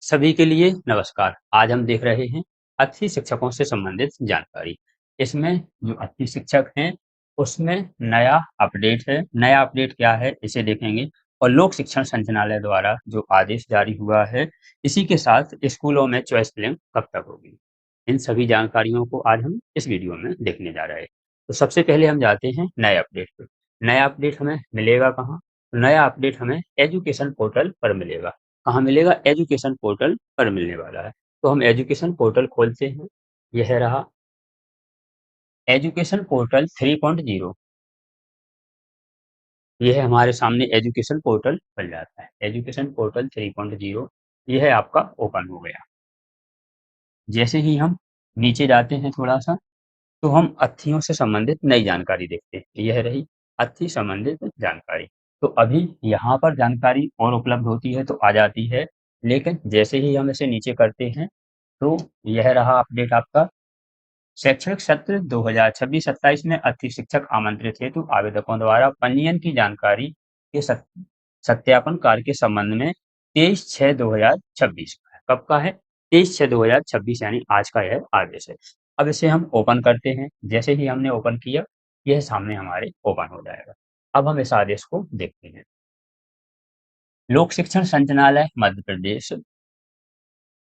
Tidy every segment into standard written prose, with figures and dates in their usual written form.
सभी के लिए नमस्कार। आज हम देख रहे हैं अतिथि शिक्षकों से संबंधित जानकारी। इसमें जो अतिथि शिक्षक हैं, उसमें नया अपडेट है। नया अपडेट क्या है, इसे देखेंगे और लोक शिक्षण संचालनालय द्वारा जो आदेश जारी हुआ है, इसी के साथ स्कूलों में चॉइस फिलिंग कब तक होगी। इन सभी जानकारियों को आज हम इस वीडियो में देखने जा रहे हैं। तो सबसे पहले हम जाते हैं नए अपडेट पे। नया अपडेट हमें मिलेगा कहाँ? नया अपडेट हमें एजुकेशन पोर्टल पर मिलेगा। कहाँ मिलेगा? एजुकेशन पोर्टल पर मिलने वाला है। तो हम एजुकेशन पोर्टल खोलते हैं। यह रहा एजुकेशन पोर्टल 3.0। यह हमारे सामने एजुकेशन पोर्टल खुल जाता है। एजुकेशन पोर्टल 3.0 यह आपका ओपन हो गया। जैसे ही हम नीचे जाते हैं थोड़ा-सा, तो हम अतिथियों से संबंधित नई जानकारी देखते हैं। यह रही अतिथि संबंधित जानकारी। तो अभी यहाँ पर जानकारी और उपलब्ध होती है तो आ जाती है, लेकिन जैसे ही हम इसे नीचे करते हैं, तो यह रहा अपडेट आपका। शैक्षणिक सत्र 2026-27 में अतिथि शिक्षक आमंत्रित हेतु आवेदकों द्वारा पंजीयन की जानकारी के सत्यापन कार्य के संबंध में 23/6/2026 का है। कब का है? 23/6/2026 यानी आज का यह आदेश है। अब इसे हम ओपन करते हैं। जैसे ही हमने ओपन किया, यह सामने हमारे ओपन हो जाएगा। अब हम इस आदेश को देखते हैं। लोक शिक्षण संचालनालय मध्य प्रदेश,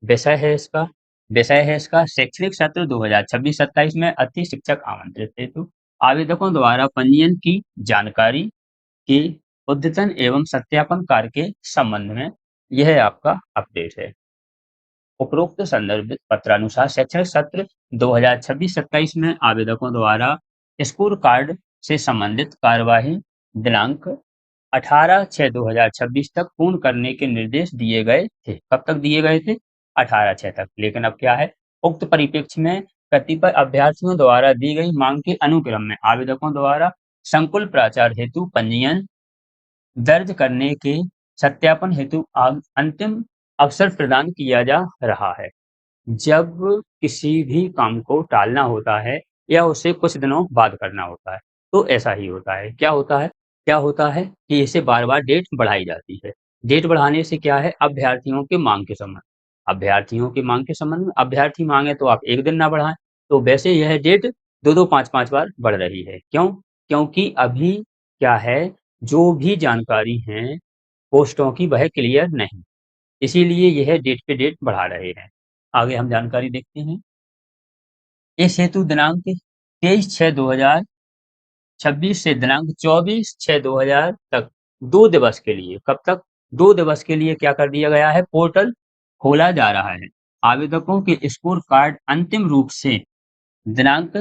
विषय है इसका विषय है इसका शैक्षणिक सत्र 2026-27 में अतिथि शिक्षक आमंत्रित हेतु आवेदकों द्वारा पंजीयन की जानकारी की अद्यतन एवं सत्यापन कार्य के संबंध में यह आपका अपडेट है। उपरोक्त संदर्भित पत्रानुसार शैक्षणिक सत्र 2026-27 में आवेदकों द्वारा स्कोर कार्ड से संबंधित कार्यवाही दिनांक 18/6/2026 तक पूर्ण करने के निर्देश दिए गए थे। कब तक दिए गए थे? 18/6 तक। लेकिन अब क्या है? उक्त परिप्रेक्ष्य में कतिपय अभ्यर्थियों द्वारा दी गई मांग के अनुक्रम में आवेदकों द्वारा संकुल प्राचार्य हेतु पंजीयन दर्ज करने के सत्यापन हेतु अंतिम अवसर प्रदान किया जा रहा है। जब किसी भी काम को टालना होता है या उसे कुछ दिनों बाद करना होता है, तो ऐसा ही होता है। क्या होता है? क्या होता है कि इसे बार-बार डेट बढ़ाई जाती है। डेट बढ़ाने से क्या है? अभ्यर्थियों की माँग के संबंध अभ्यर्थियों की माँग के संबंध में अभ्यर्थी माँगे तो आप 1 दिन ना बढ़ाएँ, तो वैसे यह डेट 2-2 5-5 बार बढ़ रही है। क्यों? क्योंकि अभी क्या है, जो भी जानकारी है पोस्टों की वह क्लियर नहीं। इसीलिए यह डेट पे डेट बढ़ा रहे हैं। आगे हम जानकारी देखते हैं। इस हेतु दिनांक 23/6/2026 से दिनांक 24/6/2000 तक 2 दिवस के लिए कब तक? 2 दिवस के लिए क्या कर दिया गया है? पोर्टल खोला जा रहा है। आवेदकों के स्कोर कार्ड अंतिम रूप से दिनांक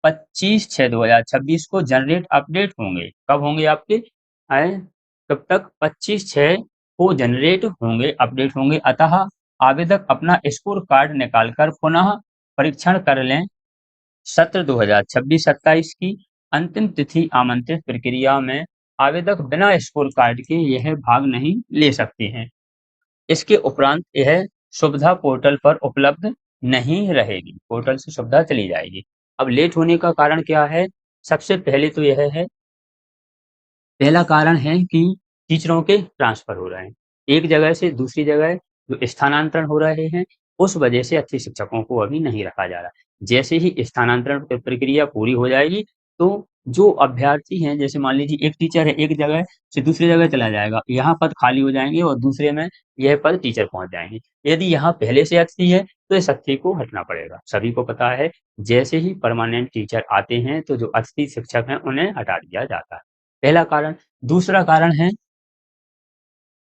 25/6/2026 को जनरेट अपडेट होंगे। कब होंगे आपके? कब तक? 25/6 को जनरेट होंगे, अपडेट होंगे। अतः आवेदक अपना स्कोर कार्ड निकालकर पुनः परीक्षण कर लें। सत्र 2026-27 की अंतिम तिथि आमंत्रित प्रक्रिया में आवेदक बिना स्कोर कार्ड के यह भाग नहीं ले सकते हैं। इसके उपरांत यह सुविधा पोर्टल पर उपलब्ध नहीं रहेगी। पोर्टल से सुविधा चली जाएगी। अब लेट होने का कारण क्या है? सबसे पहले तो यह है, पहला कारण है कि टीचरों के ट्रांसफर हो रहे हैं। एक जगह से दूसरी जगह जो स्थानांतरण हो रहे हैं, उस वजह से अतिथि शिक्षकों को अभी नहीं रखा जा रहा। जैसे ही स्थानांतरण प्रक्रिया पूरी हो जाएगी, तो जो अभ्यर्थी हैं, जैसे मान लीजिए एक टीचर है, एक जगह से दूसरी जगह चला जाएगा, यहाँ पद खाली हो जाएँगे और दूसरे में यह पद टीचर पहुँच जाएँगे। यदि यहाँ पहले से अतिथि है, तो इस अतिथि को हटना पड़ेगा। सभी को पता है, जैसे ही परमानेंट टीचर आते हैं, तो जो अतिथि शिक्षक हैं, उन्हें हटा दिया जाता है। पहला कारण। दूसरा कारण है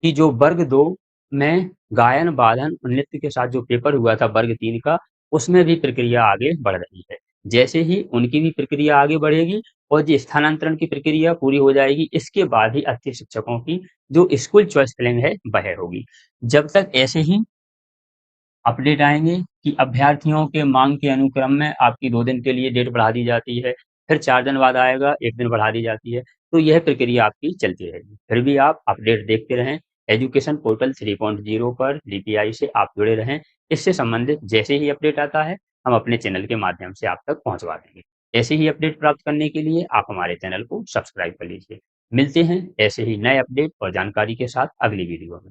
कि जो वर्ग 2 में गायन, वादन और नृत्य के साथ जो पेपर हुआ था वर्ग 3 का, उसमें भी प्रक्रिया आगे बढ़ रही है। जैसे ही उनकी भी प्रक्रिया आगे बढ़ेगी और जो स्थानांतरण की प्रक्रिया पूरी हो जाएगी, इसके बाद ही अतिथि शिक्षकों की जो स्कूल चॉइस फिलिंग है, वह होगी। जब तक ऐसे ही अपडेट आएँगे कि अभ्यर्थियों के माँग के अनुक्रम में आपकी 2 दिन के लिए डेट बढ़ा दी जाती है, फिर 4 दिन बाद आएगा, 1 दिन बढ़ा दी जाती है, तो यह प्रक्रिया आपकी चलती रहेगी। फिर भी आप अपडेट देखते रहें, एजुकेशन पोर्टल 3.0 पर डीपीआई से आप जुड़े रहें। इससे संबंधित जैसे ही अपडेट आता है, हम अपने चैनल के माध्यम से आप तक पहुँचवा देंगे। ऐसे ही अपडेट प्राप्त करने के लिए आप हमारे चैनल को सब्सक्राइब कर लीजिए। मिलते हैं ऐसे ही नए अपडेट और जानकारी के साथ अगली वीडियो में।